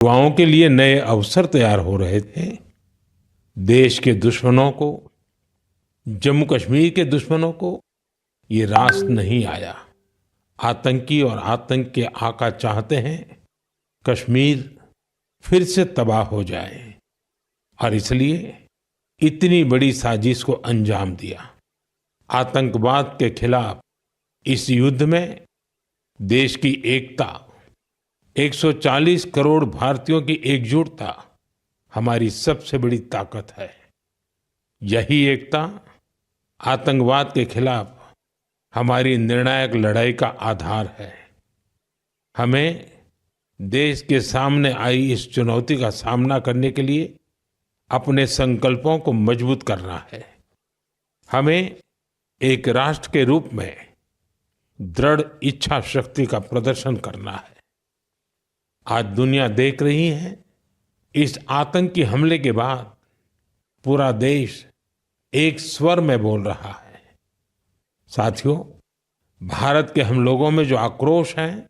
युवाओं के लिए नए अवसर तैयार हो रहे थे। देश के दुश्मनों को, जम्मू कश्मीर के दुश्मनों को ये रास नहीं आया। आतंकी और आतंक के आका चाहते हैं कश्मीर फिर से तबाह हो जाए और इसलिए इतनी बड़ी साजिश को अंजाम दिया। आतंकवाद के खिलाफ इस युद्ध में देश की एकता, 140 करोड़ भारतीयों की एकजुटता हमारी सबसे बड़ी ताकत है। यही एकता आतंकवाद के खिलाफ हमारी निर्णायक लड़ाई का आधार है। हमें देश के सामने आई इस चुनौती का सामना करने के लिए अपने संकल्पों को मजबूत करना है। हमें एक राष्ट्र के रूप में दृढ़ इच्छा शक्ति का प्रदर्शन करना है। आज दुनिया देख रही है, इस आतंकी हमले के बाद पूरा देश एक स्वर में बोल रहा है। साथियों, भारत के हम लोगों में जो आक्रोश है,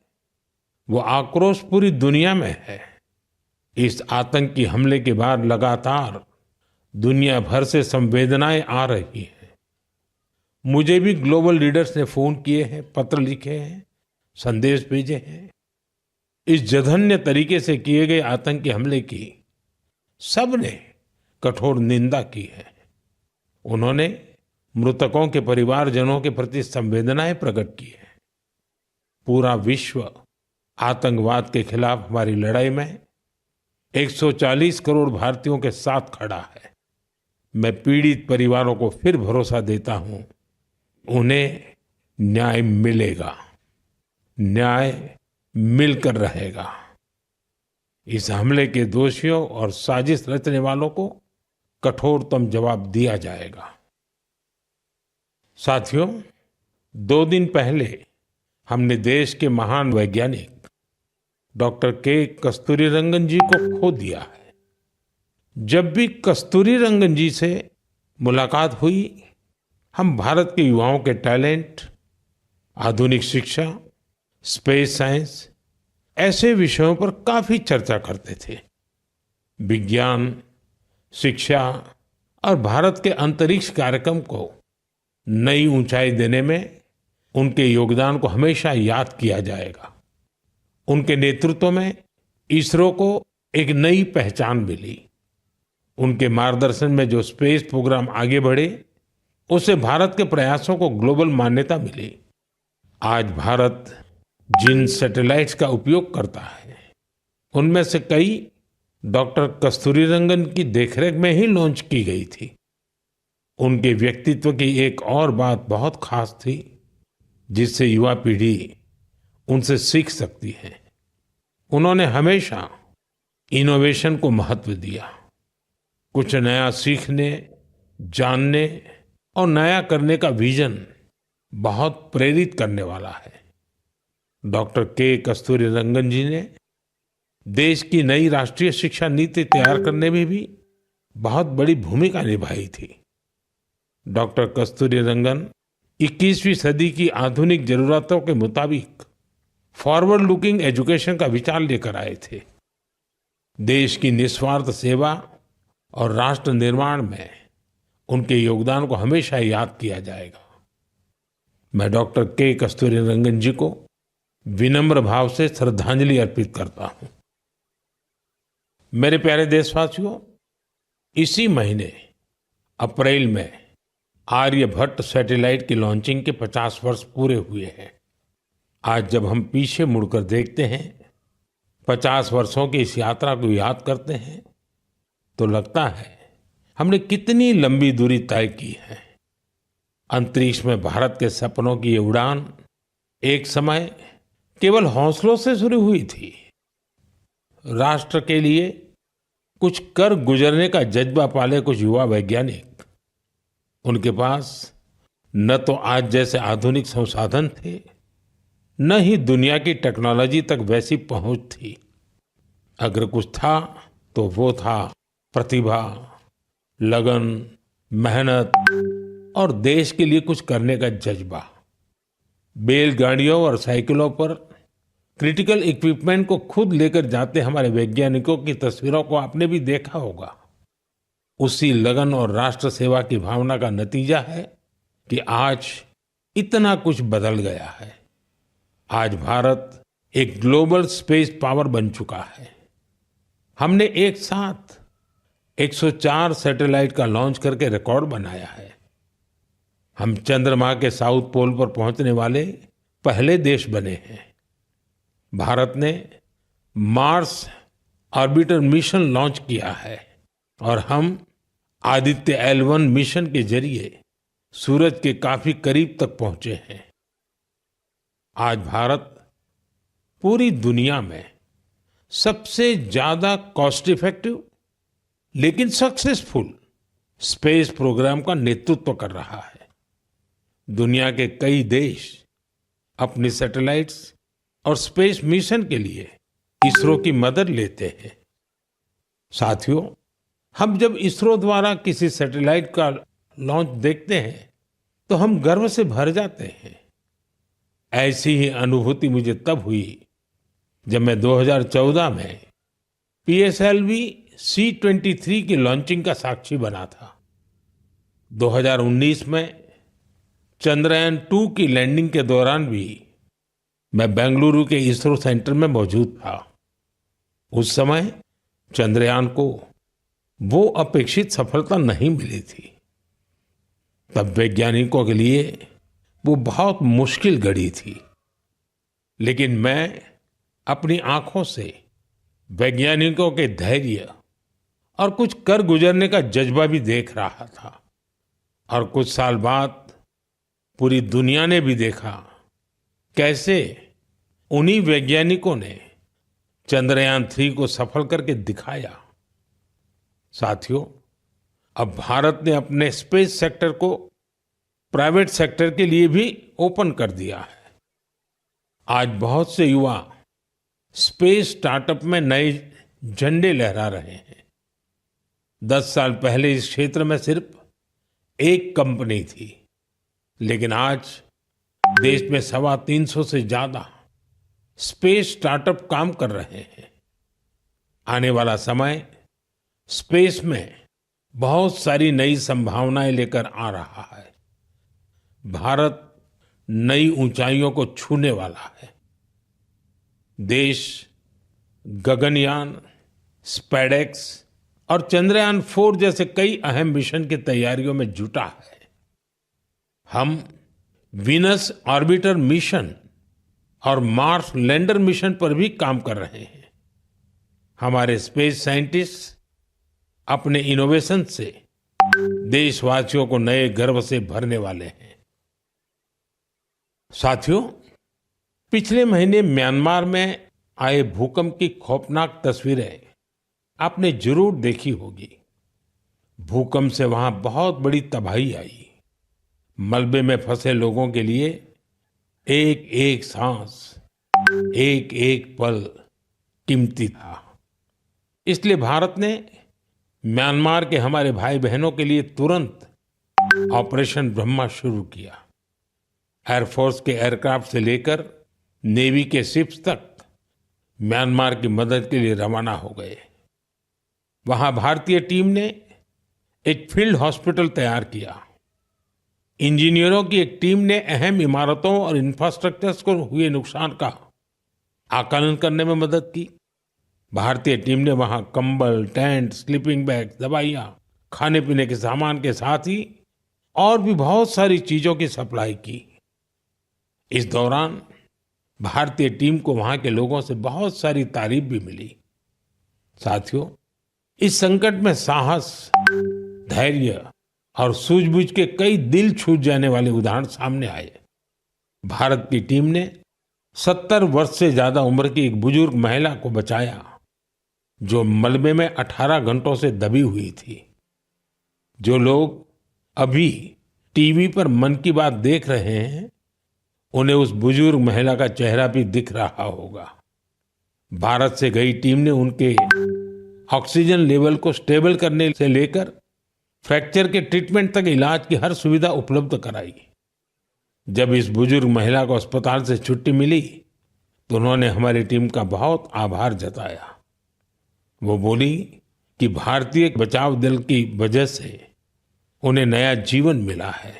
वो आक्रोश पूरी दुनिया में है। इस आतंकी हमले के बाद लगातार दुनिया भर से संवेदनाएं आ रही हैं। मुझे भी ग्लोबल लीडर्स ने फोन किए हैं, पत्र लिखे हैं, संदेश भेजे हैं। इस जघन्य तरीके से किए गए आतंकी हमले की सबने कठोर निंदा की है। उन्होंने मृतकों के परिवारजनों के प्रति संवेदनाएं प्रकट की है। पूरा विश्व आतंकवाद के खिलाफ हमारी लड़ाई में 140 करोड़ भारतीयों के साथ खड़ा है। मैं पीड़ित परिवारों को फिर भरोसा देता हूं, उन्हें न्याय मिलेगा, न्याय मिलकर रहेगा। इस हमले के दोषियों और साजिश रचने वालों को कठोरतम जवाब दिया जाएगा। साथियों, 2 दिन पहले हमने देश के महान वैज्ञानिक डॉक्टर के कस्तूरीरंगन जी को खो दिया है। जब भी कस्तूरीरंगन जी से मुलाकात हुई, हम भारत के युवाओं के टैलेंट, आधुनिक शिक्षा, स्पेस साइंस ऐसे विषयों पर काफी चर्चा करते थे। विज्ञान, शिक्षा और भारत के अंतरिक्ष कार्यक्रम को नई ऊंचाई देने में उनके योगदान को हमेशा याद किया जाएगा। उनके नेतृत्व में इसरो को एक नई पहचान मिली। उनके मार्गदर्शन में जो स्पेस प्रोग्राम आगे बढ़े, उससे भारत के प्रयासों को ग्लोबल मान्यता मिली। आज भारत जिन सैटेलाइट्स का उपयोग करता है, उनमें से कई डॉक्टर कस्तूरीरंगन की देखरेख में ही लॉन्च की गई थी। उनके व्यक्तित्व की एक और बात बहुत खास थी, जिससे युवा पीढ़ी उनसे सीख सकती है। उन्होंने हमेशा इनोवेशन को महत्व दिया। कुछ नया सीखने, जानने और नया करने का विजन बहुत प्रेरित करने वाला है। डॉक्टर के कस्तूरीरंगन जी ने देश की नई राष्ट्रीय शिक्षा नीति तैयार करने में भी बहुत बड़ी भूमिका निभाई थी। डॉक्टर कस्तूरीरंगन 21वीं सदी की आधुनिक जरूरतों के मुताबिक फॉरवर्ड लुकिंग एजुकेशन का विचार लेकर आए थे। देश की निस्वार्थ सेवा और राष्ट्र निर्माण में उनके योगदान को हमेशा याद किया जाएगा। मैं डॉक्टर के कस्तूरीरंगन जी को विनम्र भाव से श्रद्धांजलि अर्पित करता हूं। मेरे प्यारे देशवासियों, इसी महीने अप्रैल में आर्यभट्ट सैटेलाइट की लॉन्चिंग के 50 वर्ष पूरे हुए हैं। आज जब हम पीछे मुड़कर देखते हैं, 50 वर्षों की इस यात्रा को याद करते हैं, तो लगता है हमने कितनी लंबी दूरी तय की है। अंतरिक्ष में भारत के सपनों की ये उड़ान एक समय केवल हौसलों से शुरू हुई थी। राष्ट्र के लिए कुछ कर गुजरने का जज्बा पाले कुछ युवा वैज्ञानिक, उनके पास न तो आज जैसे आधुनिक संसाधन थे, न ही दुनिया की टेक्नोलॉजी तक वैसी पहुंच थी। अगर कुछ था तो वो था प्रतिभा, लगन, मेहनत और देश के लिए कुछ करने का जज्बा। बैलगाड़ियों और साइकिलों पर क्रिटिकल इक्विपमेंट को खुद लेकर जाते हमारे वैज्ञानिकों की तस्वीरों को आपने भी देखा होगा। उसी लगन और राष्ट्र सेवा की भावना का नतीजा है कि आज इतना कुछ बदल गया है। आज भारत एक ग्लोबल स्पेस पावर बन चुका है। हमने एक साथ 104 सैटेलाइट का लॉन्च करके रिकॉर्ड बनाया है। हम चंद्रमा के साउथ पोल पर पहुंचने वाले पहले देश बने हैं। भारत ने मार्स ऑर्बिटर मिशन लॉन्च किया है और हम आदित्य L1 मिशन के जरिए सूरज के काफी करीब तक पहुंचे हैं। आज भारत पूरी दुनिया में सबसे ज्यादा कॉस्ट इफेक्टिव लेकिन सक्सेसफुल स्पेस प्रोग्राम का नेतृत्व कर रहा है। दुनिया के कई देश अपनी सैटेलाइट्स और स्पेस मिशन के लिए इसरो की मदद लेते हैं। साथियों, हम जब इसरो द्वारा किसी सैटेलाइट का लॉन्च देखते हैं तो हम गर्व से भर जाते हैं। ऐसी ही अनुभूति मुझे तब हुई जब मैं 2014 में PSLV C-23 की लॉन्चिंग का साक्षी बना था। 2019 में चंद्रयान-2 की लैंडिंग के दौरान भी मैं बेंगलुरु के इसरो सेंटर में मौजूद था। उस समय चंद्रयान को वो अपेक्षित सफलता नहीं मिली थी। तब वैज्ञानिकों के लिए वो बहुत मुश्किल घड़ी थी, लेकिन मैं अपनी आंखों से वैज्ञानिकों के धैर्य और कुछ कर गुजरने का जज्बा भी देख रहा था। और कुछ साल बाद पूरी दुनिया ने भी देखा कैसे उन्हीं वैज्ञानिकों ने चंद्रयान-3 को सफल करके दिखाया। साथियों, अब भारत ने अपने स्पेस सेक्टर को प्राइवेट सेक्टर के लिए भी ओपन कर दिया है। आज बहुत से युवा स्पेस स्टार्टअप में नए झंडे लहरा रहे हैं। 10 साल पहले इस क्षेत्र में सिर्फ एक कंपनी थी, लेकिन आज देश में 350 से ज्यादा स्पेस स्टार्टअप काम कर रहे हैं। आने वाला समय स्पेस में बहुत सारी नई संभावनाएं लेकर आ रहा है। भारत नई ऊंचाइयों को छूने वाला है। देश गगनयान, स्पेडेक्स और चंद्रयान-4 जैसे कई अहम मिशन की तैयारियों में जुटा है। हम वीनस ऑर्बिटर मिशन और मार्स लैंडर मिशन पर भी काम कर रहे हैं। हमारे स्पेस साइंटिस्ट अपने इनोवेशन से देशवासियों को नए गर्व से भरने वाले हैं। साथियों, पिछले महीने म्यांमार में आए भूकंप की खौफनाक तस्वीरें आपने जरूर देखी होगी। भूकंप से वहां बहुत बड़ी तबाही आई। मलबे में फंसे लोगों के लिए एक एक सांस, एक एक पल कीमती था। इसलिए भारत ने म्यांमार के हमारे भाई बहनों के लिए तुरंत ऑपरेशन ब्रह्मा शुरू किया। एयरफोर्स के एयरक्राफ्ट से लेकर नेवी के शिप्स तक म्यांमार की मदद के लिए रवाना हो गए। वहां भारतीय टीम ने एक फील्ड हॉस्पिटल तैयार किया। इंजीनियरों की एक टीम ने अहम इमारतों और इंफ्रास्ट्रक्चर्स को हुए नुकसान का आकलन करने में मदद की। भारतीय टीम ने वहां कंबल, टेंट, स्लीपिंग बैग, दवाइयां, खाने पीने के सामान के साथ ही और भी बहुत सारी चीजों की सप्लाई की। इस दौरान भारतीय टीम को वहां के लोगों से बहुत सारी तारीफ भी मिली। साथियों, इस संकट में साहस, धैर्य और सूझबूझ के कई दिल छू जाने वाले उदाहरण सामने आए। भारत की टीम ने 70 वर्ष से ज्यादा उम्र की एक बुजुर्ग महिला को बचाया, जो मलबे में 18 घंटों से दबी हुई थी। जो लोग अभी टीवी पर मन की बात देख रहे हैं, उन्हें उस बुजुर्ग महिला का चेहरा भी दिख रहा होगा। भारत से गई टीम ने उनके ऑक्सीजन लेवल को स्टेबल करने से लेकर फ्रैक्चर के ट्रीटमेंट तक इलाज की हर सुविधा उपलब्ध कराई। जब इस बुजुर्ग महिला को अस्पताल से छुट्टी मिली तो उन्होंने हमारी टीम का बहुत आभार जताया। वो बोली कि भारतीय बचाव दल की वजह से उन्हें नया जीवन मिला है।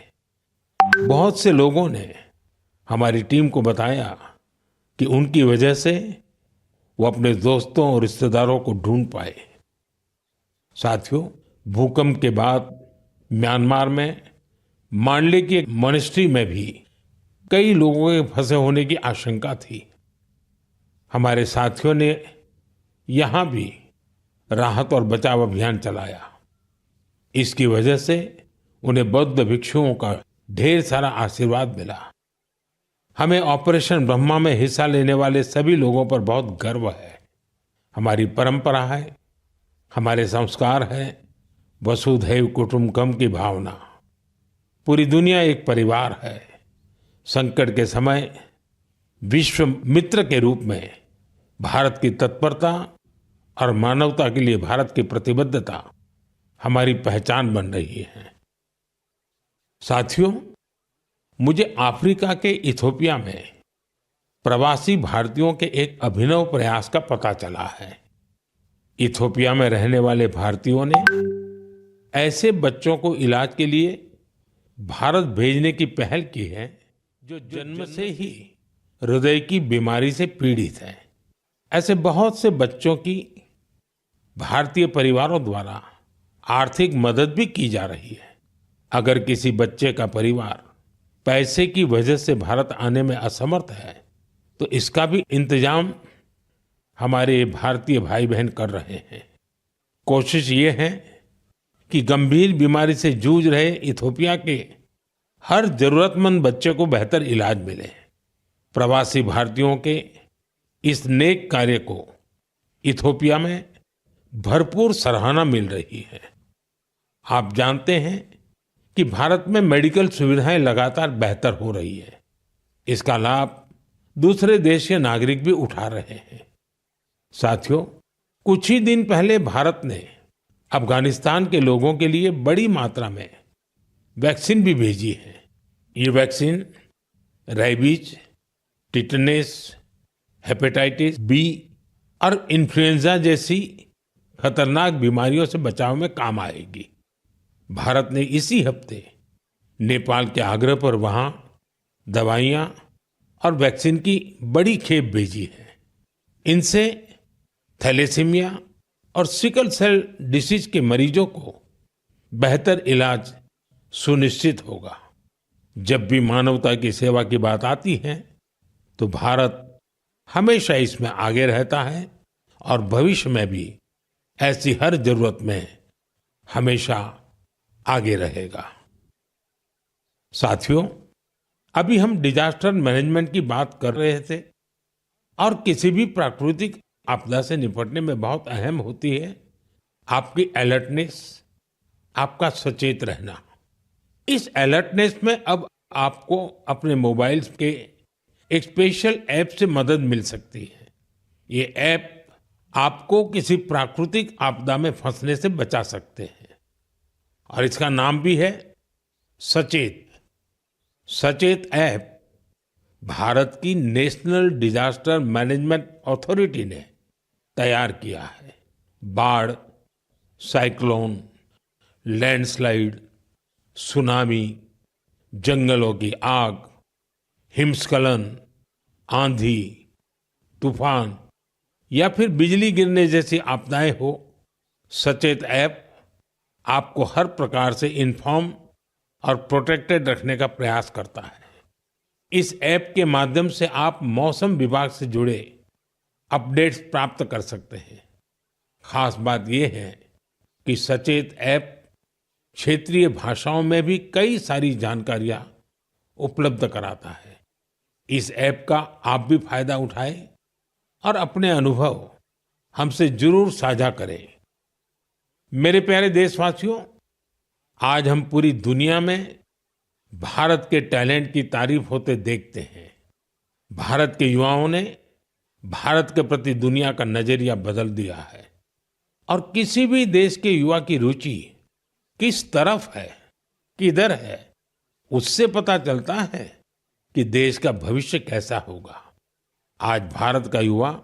बहुत से लोगों ने हमारी टीम को बताया कि उनकी वजह से वो अपने दोस्तों और रिश्तेदारों को ढूंढ पाए। साथियों, भूकंप के बाद म्यांमार में मांडले की एक मॉनेस्ट्री में भी कई लोगों के फंसे होने की आशंका थी। हमारे साथियों ने यहाँ भी राहत और बचाव अभियान चलाया। इसकी वजह से उन्हें बौद्ध भिक्षुओं का ढेर सारा आशीर्वाद मिला। हमें ऑपरेशन ब्रह्मा में हिस्सा लेने वाले सभी लोगों पर बहुत गर्व है। हमारी परंपरा है, हमारे संस्कार है, वसुधैव कुटुंबकम की भावना। पूरी दुनिया एक परिवार है। संकट के समय विश्व मित्र के रूप में भारत की तत्परता और मानवता के लिए भारत की प्रतिबद्धता हमारी पहचान बन रही है। साथियों, मुझे अफ्रीका के इथियोपिया में प्रवासी भारतीयों के एक अभिनव प्रयास का पता चला है। इथियोपिया में रहने वाले भारतीयों ने ऐसे बच्चों को इलाज के लिए भारत भेजने की पहल की है जो जन्म से ही हृदय की बीमारी से पीड़ित हैं। ऐसे बहुत से बच्चों की भारतीय परिवारों द्वारा आर्थिक मदद भी की जा रही है। अगर किसी बच्चे का परिवार पैसे की वजह से भारत आने में असमर्थ है तो इसका भी इंतजाम हमारे भारतीय भाई बहन कर रहे हैं। कोशिश ये है कि गंभीर बीमारी से जूझ रहे इथियोपिया के हर जरूरतमंद बच्चे को बेहतर इलाज मिले। प्रवासी भारतीयों के इस नेक कार्य को इथियोपिया में भरपूर सराहना मिल रही है। आप जानते हैं कि भारत में मेडिकल सुविधाएं लगातार बेहतर हो रही है। इसका लाभ दूसरे देश के नागरिक भी उठा रहे हैं। साथियों, कुछ ही दिन पहले भारत ने अफगानिस्तान के लोगों के लिए बड़ी मात्रा में वैक्सीन भी भेजी है। ये vaccine rabies, tetanus, hepatitis B और इन्फ्लुएंजा जैसी खतरनाक बीमारियों से बचाव में काम आएगी। भारत ने इसी हफ्ते नेपाल के आग्रह पर वहां दवाइयां और वैक्सीन की बड़ी खेप भेजी है। इनसे थैलेसीमिया और सिकल सेल डिसीज के मरीजों को बेहतर इलाज सुनिश्चित होगा। जब भी मानवता की सेवा की बात आती है तो भारत हमेशा इसमें आगे रहता है और भविष्य में भी ऐसी हर जरूरत में हमेशा आगे रहेगा। साथियों, अभी हम डिजास्टर मैनेजमेंट की बात कर रहे थे और किसी भी प्राकृतिक आपदा से निपटने में बहुत अहम होती है आपकी अलर्टनेस, आपका सचेत रहना। इस अलर्टनेस में अब आपको अपने मोबाइल के एक स्पेशल ऐप से मदद मिल सकती है। ये ऐप आपको किसी प्राकृतिक आपदा में फंसने से बचा सकते हैं और इसका नाम भी है सचेत। सचेत ऐप भारत की नेशनल डिजास्टर मैनेजमेंट अथॉरिटी ने तैयार किया है। बाढ़, साइक्लोन, लैंडस्लाइड, सुनामी, जंगलों की आग, हिमस्खलन, आंधी, तूफान या फिर बिजली गिरने जैसी आपदाएं हो, सचेत ऐप आपको हर प्रकार से इन्फॉर्म और प्रोटेक्टेड रखने का प्रयास करता है। इस ऐप के माध्यम से आप मौसम विभाग से जुड़े अपडेट्स प्राप्त कर सकते हैं। खास बात यह है कि सचेत ऐप क्षेत्रीय भाषाओं में भी कई सारी जानकारियां उपलब्ध कराता है। इस ऐप का आप भी फायदा उठाएं और अपने अनुभव हमसे जरूर साझा करें। मेरे प्यारे देशवासियों, आज हम पूरी दुनिया में भारत के टैलेंट की तारीफ होते देखते हैं। भारत के युवाओं ने भारत के प्रति दुनिया का नजरिया बदल दिया है और किसी भी देश के युवा की रुचि किस तरफ है, किधर है, उससे पता चलता है कि देश का भविष्य कैसा होगा। आज भारत का युवा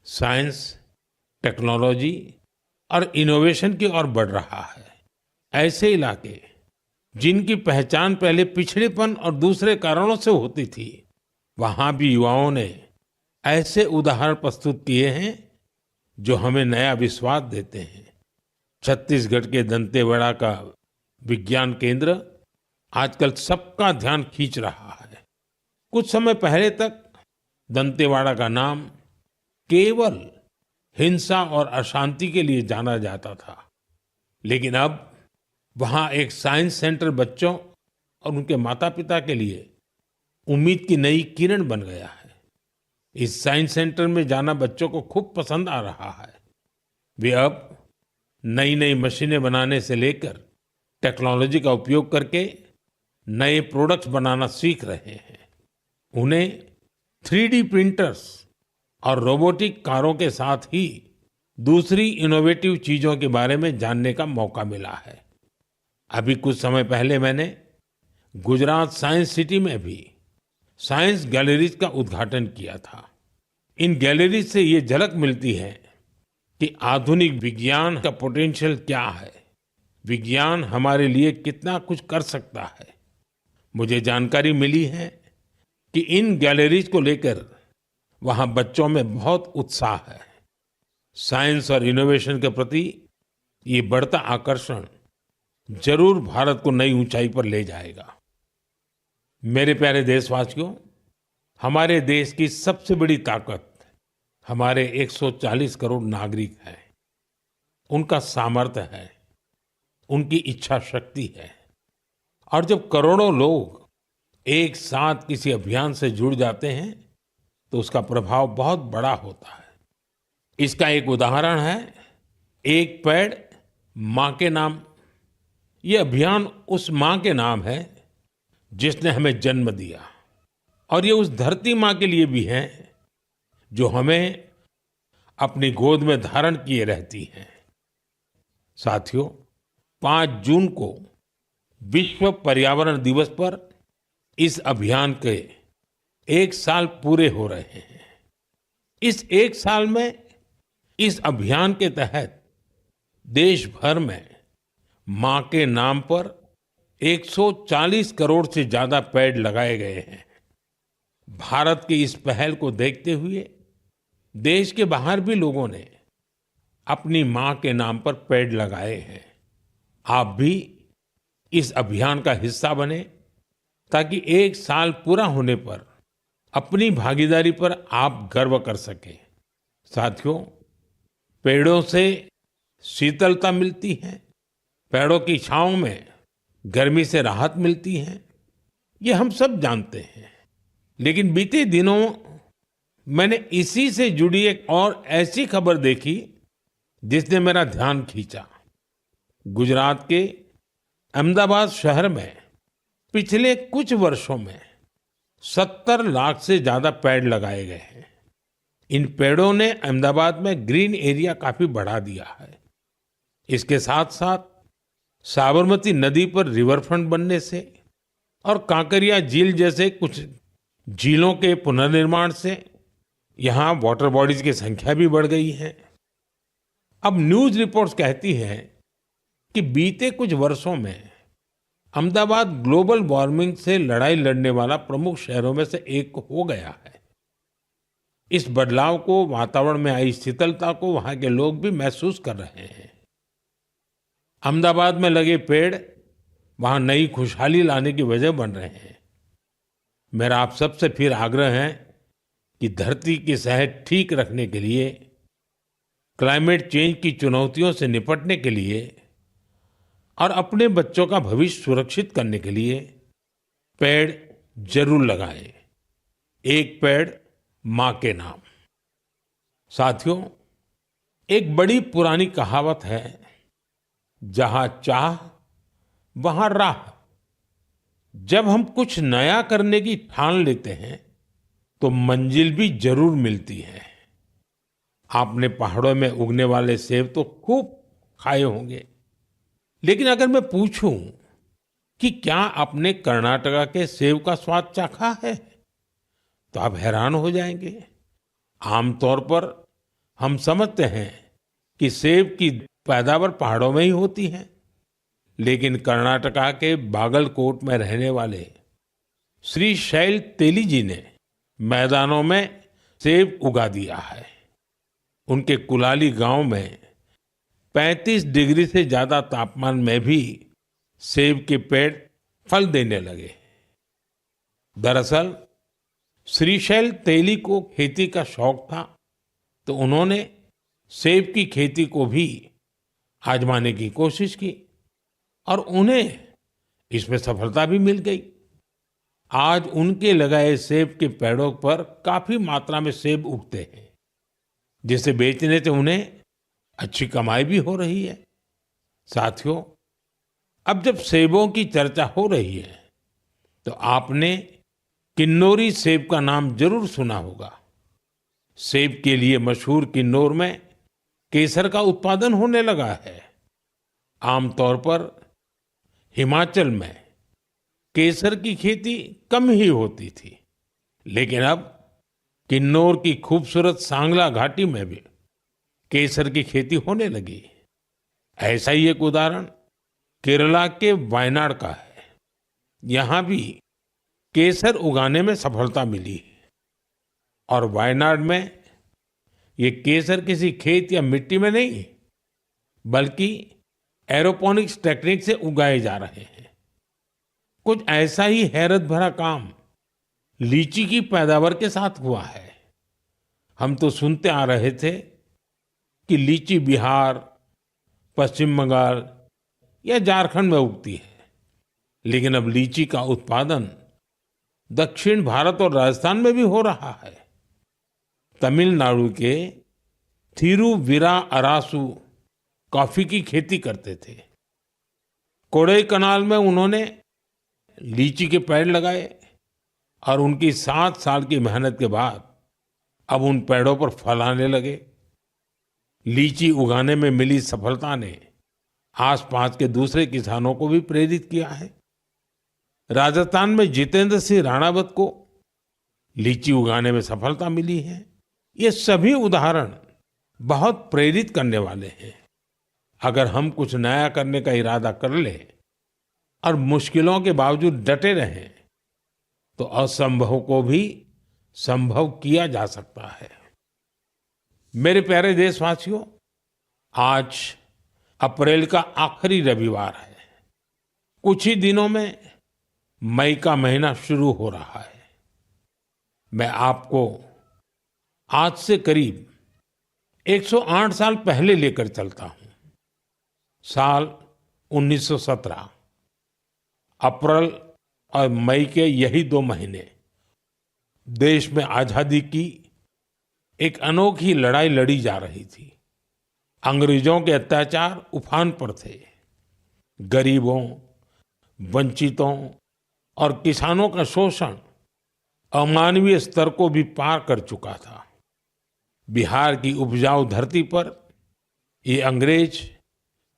साइंस, टेक्नोलॉजी और इनोवेशन की ओर बढ़ रहा है। ऐसे इलाके जिनकी पहचान पहले पिछड़ेपन और दूसरे कारणों से होती थी, वहां भी युवाओं ने ऐसे उदाहरण प्रस्तुत किए हैं जो हमें नया विश्वास देते हैं। छत्तीसगढ़ के दंतेवाड़ा का विज्ञान केंद्र आजकल सबका ध्यान खींच रहा है। कुछ समय पहले तक दंतेवाड़ा का नाम केवल हिंसा और अशांति के लिए जाना जाता था, लेकिन अब वहां एक साइंस सेंटर बच्चों और उनके माता-पिता के लिए उम्मीद की नई किरण बन गया है। इस साइंस सेंटर में जाना बच्चों को खूब पसंद आ रहा है। वे अब नई नई मशीनें बनाने से लेकर टेक्नोलॉजी का उपयोग करके नए प्रोडक्ट्स बनाना सीख रहे हैं। उन्हें 3D प्रिंटर्स और रोबोटिक कारों के साथ ही दूसरी इनोवेटिव चीजों के बारे में जानने का मौका मिला है। अभी कुछ समय पहले मैंने गुजरात साइंस सिटी में भी साइंस गैलरीज का उद्घाटन किया था। इन गैलरीज से ये झलक मिलती है कि आधुनिक विज्ञान का पोटेंशियल क्या है, विज्ञान हमारे लिए कितना कुछ कर सकता है। मुझे जानकारी मिली है कि इन गैलरीज को लेकर वहां बच्चों में बहुत उत्साह है। साइंस और इनोवेशन के प्रति ये बढ़ता आकर्षण जरूर भारत को नई ऊंचाई पर ले जाएगा। मेरे प्यारे देशवासियों, हमारे देश की सबसे बड़ी ताकत हमारे 140 करोड़ नागरिक हैं। उनका सामर्थ्य है, उनकी इच्छा शक्ति है। और जब करोड़ों लोग एक साथ किसी अभियान से जुड़ जाते हैं तो उसका प्रभाव बहुत बड़ा होता है। इसका एक उदाहरण है एक पेड़ मां के नाम। ये अभियान उस मां के नाम है जिसने हमें जन्म दिया, और ये उस धरती मां के लिए भी है जो हमें अपनी गोद में धारण किए रहती है। साथियों, 5 जून को विश्व पर्यावरण दिवस पर इस अभियान के 1 साल पूरे हो रहे हैं। इस 1 साल में इस अभियान के तहत देश भर में मां के नाम पर 140 करोड़ से ज्यादा पेड़ लगाए गए हैं। भारत की इस पहल को देखते हुए देश के बाहर भी लोगों ने अपनी मां के नाम पर पेड़ लगाए हैं। आप भी इस अभियान का हिस्सा बने ताकि 1 साल पूरा होने पर अपनी भागीदारी पर आप गर्व कर सकें। साथियों, पेड़ों से शीतलता मिलती है, पेड़ों की छांव में गर्मी से राहत मिलती है, ये हम सब जानते हैं। लेकिन बीते दिनों मैंने इसी से जुड़ी एक और ऐसी खबर देखी जिसने मेरा ध्यान खींचा। गुजरात के अहमदाबाद शहर में पिछले कुछ वर्षों में 70 लाख से ज्यादा पेड़ लगाए गए हैं। इन पेड़ों ने अहमदाबाद में ग्रीन एरिया काफी बढ़ा दिया है। इसके साथ साथ साबरमती नदी पर रिवरफ्रंट बनने से और कांकरिया झील जैसे कुछ झीलों के पुनर्निर्माण से यहाँ वाटर बॉडीज की संख्या भी बढ़ गई है। अब न्यूज रिपोर्ट्स कहती हैं कि बीते कुछ वर्षों में अहमदाबाद ग्लोबल वार्मिंग से लड़ाई लड़ने वाला प्रमुख शहरों में से एक हो गया है। इस बदलाव को, वातावरण में आई शीतलता को वहां के लोग भी महसूस कर रहे हैं। अहमदाबाद में लगे पेड़ वहां नई खुशहाली लाने की वजह बन रहे हैं। मेरा आप सबसे फिर आग्रह है कि धरती की सेहत ठीक रखने के लिए, क्लाइमेट चेंज की चुनौतियों से निपटने के लिए और अपने बच्चों का भविष्य सुरक्षित करने के लिए पेड़ जरूर लगाएं। एक पेड़ मां के नाम। साथियों, एक बड़ी पुरानी कहावत है, जहां चाह वहां राह। जब हम कुछ नया करने की ठान लेते हैं तो मंजिल भी जरूर मिलती है। आपने पहाड़ों में उगने वाले सेब तो खूब खाए होंगे, लेकिन अगर मैं पूछूं कि क्या आपने कर्नाटका के सेब का स्वाद चाखा है तो आप हैरान हो जाएंगे। आमतौर पर हम समझते हैं कि सेब की पैदावार पहाड़ों में ही होती है, लेकिन कर्नाटका के बागलकोट में रहने वाले श्री शैल तेली जी ने मैदानों में सेब उगा दिया है। उनके कुलाली गांव में 35 डिग्री से ज्यादा तापमान में भी सेब के पेड़ फल देने लगे। दरअसल श्रीशैल तेली को खेती का शौक था, तो उन्होंने सेब की खेती को भी आजमाने की कोशिश की और उन्हें इसमें सफलता भी मिल गई। आज उनके लगाए सेब के पेड़ों पर काफी मात्रा में सेब उगते हैं, जिसे बेचने से उन्हें अच्छी कमाई भी हो रही है। साथियों, अब जब सेबों की चर्चा हो रही है, तो आपने किन्नौरी सेब का नाम जरूर सुना होगा। सेब के लिए मशहूर किन्नौर में केसर का उत्पादन होने लगा है। आमतौर पर हिमाचल में केसर की खेती कम ही होती थी, लेकिन अब किन्नौर की खूबसूरत सांगला घाटी में भी केसर की खेती होने लगी। ऐसा ही एक उदाहरण केरला के वायनाड का है। यहाँ भी केसर उगाने में सफलता मिली और वायनाड में ये केसर किसी खेत या मिट्टी में नहीं, बल्कि एरोपोनिक्स टेक्निक से उगाए जा रहे हैं। कुछ ऐसा ही हैरत भरा काम लीची की पैदावार के साथ हुआ है। हम तो सुनते आ रहे थे कि लीची बिहार, पश्चिम बंगाल या झारखंड में उगती है, लेकिन अब लीची का उत्पादन दक्षिण भारत और राजस्थान में भी हो रहा है। तमिलनाडु के थिरुविरा अरासू कॉफी की खेती करते थे। कोडाईकनाल में उन्होंने लीची के पेड़ लगाए और उनकी 7 साल की मेहनत के बाद अब उन पेड़ों पर फल आने लगे। लीची उगाने में मिली सफलता ने आसपास के दूसरे किसानों को भी प्रेरित किया है। राजस्थान में जितेंद्र सिंह राणावत को लीची उगाने में सफलता मिली है। ये सभी उदाहरण बहुत प्रेरित करने वाले हैं। अगर हम कुछ नया करने का इरादा कर लें और मुश्किलों के बावजूद डटे रहें, तो असंभव को भी संभव किया जा सकता है। मेरे प्यारे देशवासियों, आज अप्रैल का आखिरी रविवार है। कुछ ही दिनों में मई का महीना शुरू हो रहा है। मैं आपको आज से करीब 108 साल पहले लेकर चलता हूं। साल 1917। अप्रैल और मई के यही 2 महीने देश में आजादी की एक अनोखी लड़ाई लड़ी जा रही थी। अंग्रेजों के अत्याचार उफान पर थे। गरीबों, वंचितों और किसानों का शोषण अमानवीय स्तर को भी पार कर चुका था। बिहार की उपजाऊ धरती पर ये अंग्रेज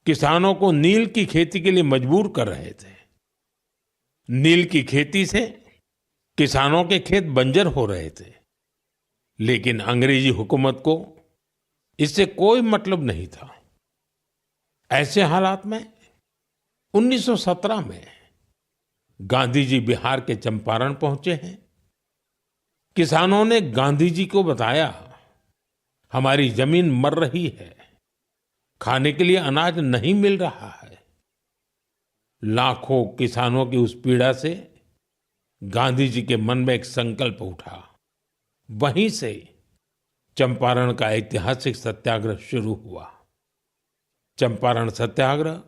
किसानों को नील की खेती के लिए मजबूर कर रहे थे। नील की खेती से किसानों के खेत बंजर हो रहे थे, लेकिन अंग्रेजी हुकूमत को इससे कोई मतलब नहीं था। ऐसे हालात में 1917 में गांधी जी बिहार के चंपारण पहुंचे हैं। किसानों ने गांधी जी को बताया, हमारी जमीन मर रही है, खाने के लिए अनाज नहीं मिल रहा है। लाखों किसानों की उस पीड़ा से गांधी जी के मन में एक संकल्प उठा। वहीं से चंपारण का ऐतिहासिक सत्याग्रह शुरू हुआ। चंपारण सत्याग्रह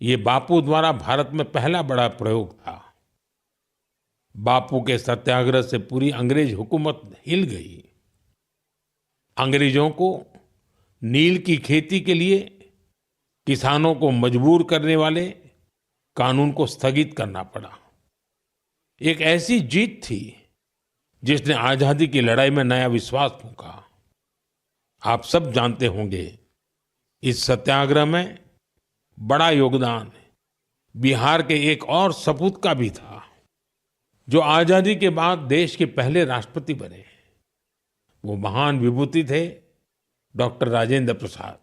ये बापू द्वारा भारत में पहला बड़ा प्रयोग था। बापू के सत्याग्रह से पूरी अंग्रेज हुकूमत हिल गई। अंग्रेजों को नील की खेती के लिए किसानों को मजबूर करने वाले कानून को स्थगित करना पड़ा। एक ऐसी जीत थी जिसने आजादी की लड़ाई में नया विश्वास फूंका। आप सब जानते होंगे, इस सत्याग्रह में बड़ा योगदान बिहार के एक और सपूत का भी था, जो आजादी के बाद देश के पहले राष्ट्रपति बने। वो महान विभूति थे डॉक्टर राजेंद्र प्रसाद।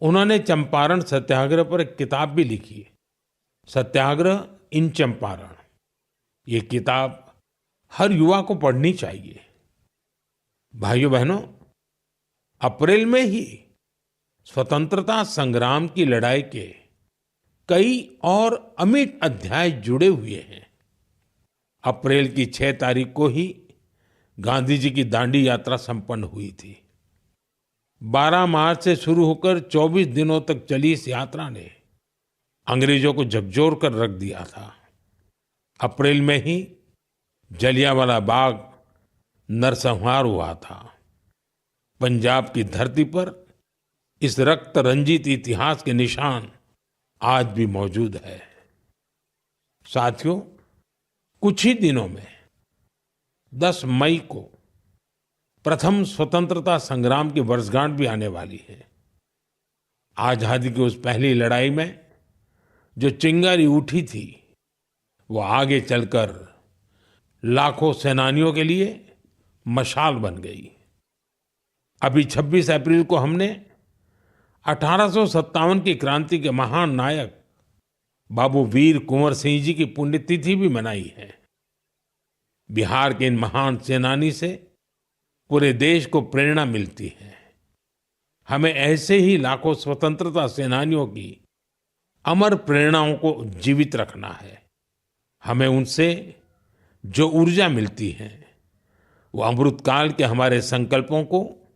उन्होंने चंपारण सत्याग्रह पर एक किताब भी लिखी है, सत्याग्रह इन चंपारण। ये किताब हर युवा को पढ़नी चाहिए। भाइयों बहनों, अप्रैल में ही स्वतंत्रता संग्राम की लड़ाई के कई और अमिट अध्याय जुड़े हुए हैं। अप्रैल की 6 तारीख को ही गांधी जी की दांडी यात्रा संपन्न हुई थी। 12 मार्च से शुरू होकर 24 दिनों तक चली इस यात्रा ने अंग्रेजों को झकझोर कर रख दिया था। अप्रैल में ही जलियांवाला बाग नरसंहार हुआ था। पंजाब की धरती पर इस रक्त रंजित इतिहास के निशान आज भी मौजूद है। साथियों, कुछ ही दिनों में 10 मई को प्रथम स्वतंत्रता संग्राम की वर्षगांठ भी आने वाली है। आजादी की उस पहली लड़ाई में जो चिंगारी उठी थी, वो आगे चलकर लाखों सेनानियों के लिए मशाल बन गई। अभी 26 अप्रैल को हमने 1857 की क्रांति के महान नायक बाबू वीर कुंवर सिंह जी की पुण्यतिथि भी मनाई है। बिहार के इन महान सेनानी से पूरे देश को प्रेरणा मिलती है। हमें ऐसे ही लाखों स्वतंत्रता सेनानियों की अमर प्रेरणाओं को जीवित रखना है। हमें उनसे जो ऊर्जा मिलती है, वो अमृतकाल के हमारे संकल्पों को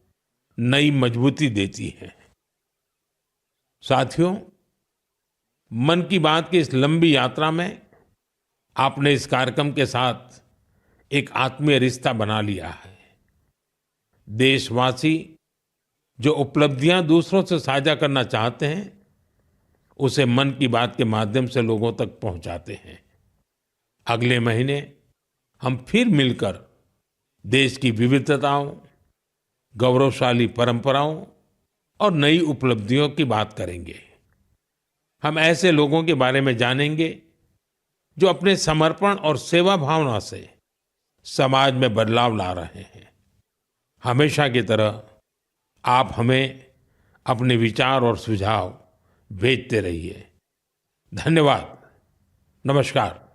नई मजबूती देती है। साथियों, मन की बात की इस लंबी यात्रा में आपने इस कार्यक्रम के साथ एक आत्मीय रिश्ता बना लिया है। देशवासी जो उपलब्धियां दूसरों से साझा करना चाहते हैं, उसे मन की बात के माध्यम से लोगों तक पहुंचाते हैं। अगले महीने हम फिर मिलकर देश की विविधताओं, गौरवशाली परंपराओं और नई उपलब्धियों की बात करेंगे। हम ऐसे लोगों के बारे में जानेंगे जो अपने समर्पण और सेवा भावना से समाज में बदलाव ला रहे हैं। हमेशा की तरह आप हमें अपने विचार और सुझाव भेजते रहिए। धन्यवाद। नमस्कार।